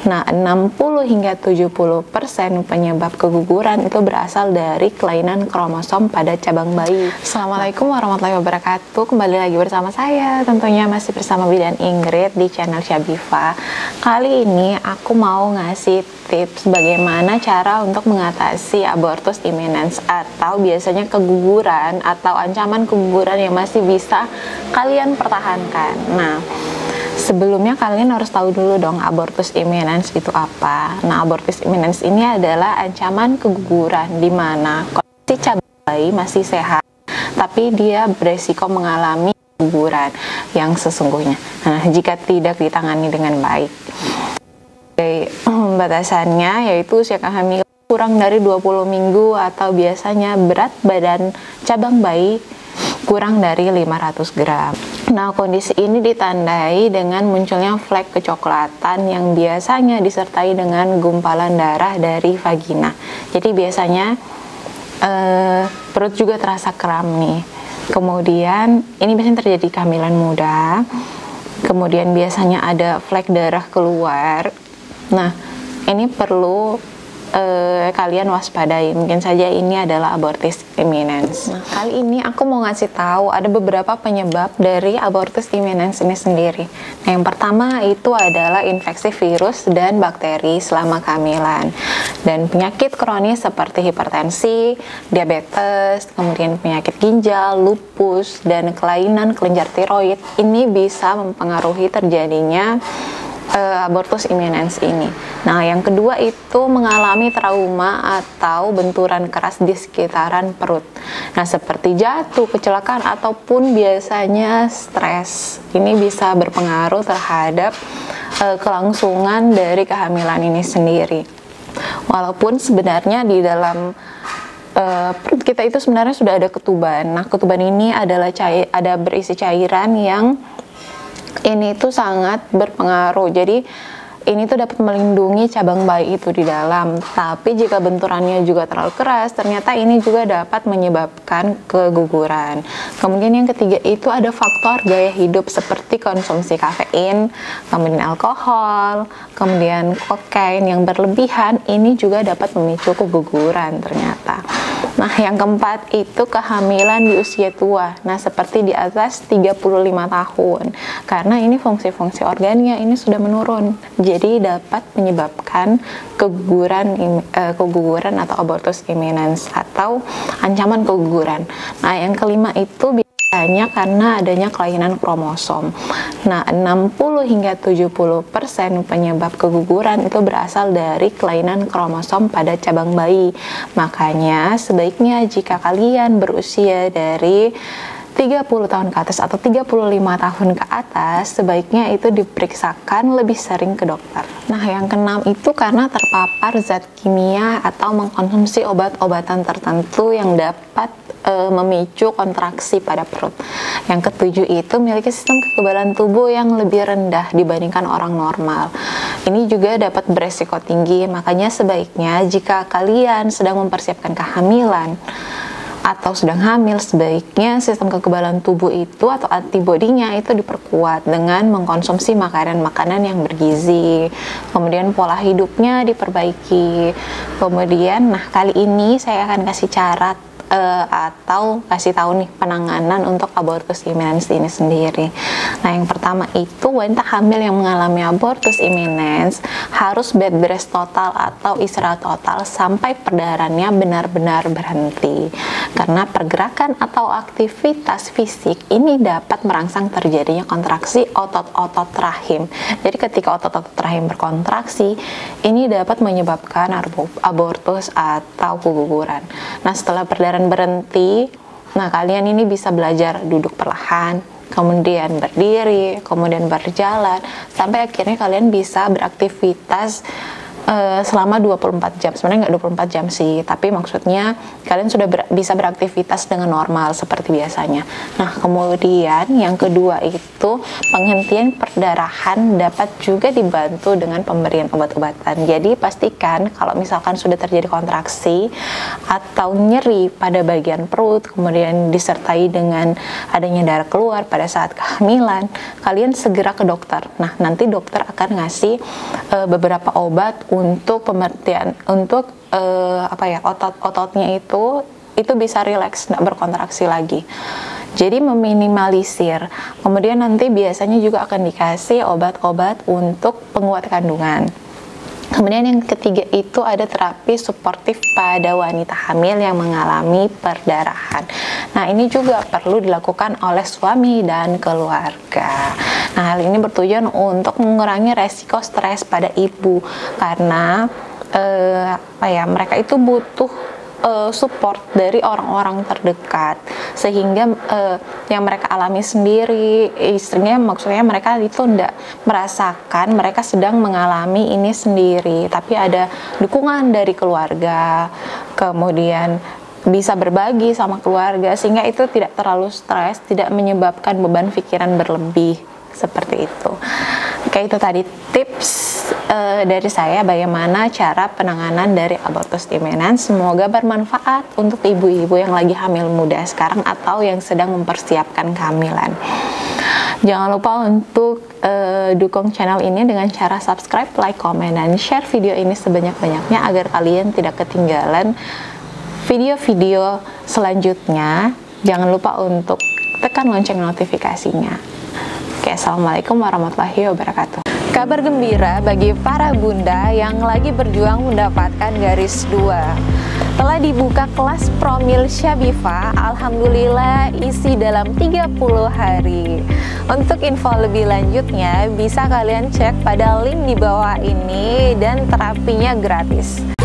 Nah, 60 hingga 70% penyebab keguguran itu berasal dari kelainan kromosom pada cabang bayi. Assalamualaikum warahmatullahi wabarakatuh. Kembali lagi bersama saya, tentunya masih bersama Bidan Ingrid di channel Syabifa. Kali ini aku mau ngasih tips bagaimana cara untuk mengatasi abortus imminens atau biasanya keguguran atau ancaman keguguran yang masih bisa kalian pertahankan. Nah, sebelumnya kalian harus tahu dulu dong abortus imminens itu apa. Nah, abortus imminens ini adalah ancaman keguguran di mana kondisi cabang bayi masih sehat, tapi dia beresiko mengalami keguguran yang sesungguhnya. Nah, jika tidak ditangani dengan baik. Batasannya yaitu usia kehamilan kurang dari 20 minggu atau biasanya berat badan cabang bayi kurang dari 500 gram. Nah, kondisi ini ditandai dengan munculnya flek kecoklatan yang biasanya disertai dengan gumpalan darah dari vagina. Jadi biasanya perut juga terasa kram nih. Kemudian ini biasanya terjadi kehamilan muda. Kemudian biasanya ada flek darah keluar. Nah, ini perlu kalian waspadai. Mungkin saja ini adalah abortus imminens. Nah, kali ini aku mau ngasih tahu ada beberapa penyebab dari abortus imminens ini sendiri. Nah, yang pertama itu adalah infeksi virus dan bakteri selama kehamilan, dan penyakit kronis seperti hipertensi, diabetes, kemudian penyakit ginjal, lupus, dan kelainan kelenjar tiroid ini bisa mempengaruhi terjadinya abortus imminens ini. Nah, yang kedua itu mengalami trauma atau benturan keras di sekitaran perut. Nah, seperti jatuh, kecelakaan, ataupun biasanya stres. Ini bisa berpengaruh terhadap kelangsungan dari kehamilan ini sendiri. Walaupun sebenarnya di dalam perut kita itu sebenarnya sudah ada ketuban. Nah, ketuban ini adalah ada berisi cairan yang ini tuh sangat berpengaruh. Jadi ini tuh dapat melindungi cabang bayi itu di dalam. Tapi jika benturannya juga terlalu keras, ternyata ini juga dapat menyebabkan keguguran. Kemudian yang ketiga itu ada faktor gaya hidup seperti konsumsi kafein, kemudian alkohol, kemudian kokain yang berlebihan. Ini juga dapat memicu keguguran ternyata. Nah, yang keempat itu kehamilan di usia tua. Nah, seperti di atas 35 tahun. Karena ini fungsi-fungsi organnya ini sudah menurun. Jadi dapat menyebabkan keguguran atau abortus imminens atau ancaman keguguran. Nah, yang kelima itu biasanya karena adanya kelainan kromosom. Nah, 60 hingga 70% penyebab keguguran itu berasal dari kelainan kromosom pada cabang bayi. Makanya sebaiknya jika kalian berusia dari 30 tahun ke atas atau 35 tahun ke atas, sebaiknya itu diperiksakan lebih sering ke dokter. Nah, yang keenam itu karena terpapar zat kimia atau mengkonsumsi obat-obatan tertentu yang dapat memicu kontraksi pada perut. Yang ketujuh itu memiliki sistem kekebalan tubuh yang lebih rendah dibandingkan orang normal. Ini juga dapat beresiko tinggi, makanya sebaiknya jika kalian sedang mempersiapkan kehamilan atau sedang hamil, sebaiknya sistem kekebalan tubuh itu atau antibodinya itu diperkuat dengan mengkonsumsi makanan-makanan yang bergizi, kemudian pola hidupnya diperbaiki. Kemudian, nah kali ini saya akan kasih cara atau kasih tahu nih penanganan untuk abortus imminens ini sendiri. Nah, yang pertama itu wanita hamil yang mengalami abortus imminens harus bed rest total atau istirahat total sampai perdarahannya benar-benar berhenti. Karena pergerakan atau aktivitas fisik ini dapat merangsang terjadinya kontraksi otot-otot rahim. Jadi ketika otot-otot rahim berkontraksi, ini dapat menyebabkan abortus atau keguguran. Nah, setelah perdarahan berhenti, nah kalian ini bisa belajar duduk perlahan, kemudian berdiri, kemudian berjalan, sampai akhirnya kalian bisa beraktivitas selama 24 jam. Sebenarnya nggak 24 jam sih, tapi maksudnya kalian sudah bisa beraktivitas dengan normal seperti biasanya. Nah, kemudian yang kedua itu penghentian perdarahan dapat juga dibantu dengan pemberian obat-obatan. Jadi pastikan kalau misalkan sudah terjadi kontraksi atau nyeri pada bagian perut, kemudian disertai dengan adanya darah keluar pada saat kehamilan, kalian segera ke dokter. Nah, nanti dokter akan ngasih beberapa obat untuk pengertian, untuk otot-ototnya itu bisa rileks, nggak berkontraksi lagi. Jadi meminimalisir. Kemudian nanti biasanya juga akan dikasih obat-obat untuk penguat kandungan. Kemudian yang ketiga itu ada terapi suportif pada wanita hamil yang mengalami perdarahan. Nah, ini juga perlu dilakukan oleh suami dan keluarga. Nah, hal ini bertujuan untuk mengurangi resiko stres pada ibu karena mereka itu butuh support dari orang-orang terdekat, sehingga yang mereka alami sendiri, istrinya maksudnya mereka itu tidak merasakan mereka sedang mengalami ini sendiri, tapi ada dukungan dari keluarga, kemudian bisa berbagi sama keluarga sehingga itu tidak terlalu stres, tidak menyebabkan beban pikiran berlebih seperti itu. Oke, itu tadi tips dari saya bagaimana cara penanganan dari abortus dimenen. Semoga bermanfaat untuk ibu-ibu yang lagi hamil muda sekarang atau yang sedang mempersiapkan kehamilan. Jangan lupa untuk dukung channel ini dengan cara subscribe, like, komen, dan share video ini sebanyak-banyaknya agar kalian tidak ketinggalan video-video selanjutnya. Jangan lupa untuk tekan lonceng notifikasinya. Oke, assalamualaikum warahmatullahi wabarakatuh. Kabar gembira bagi para bunda yang lagi berjuang mendapatkan garis 2. Telah dibuka kelas Promil Syabifa, alhamdulillah isi dalam 30 hari. Untuk info lebih lanjutnya bisa kalian cek pada link di bawah ini dan terapinya gratis.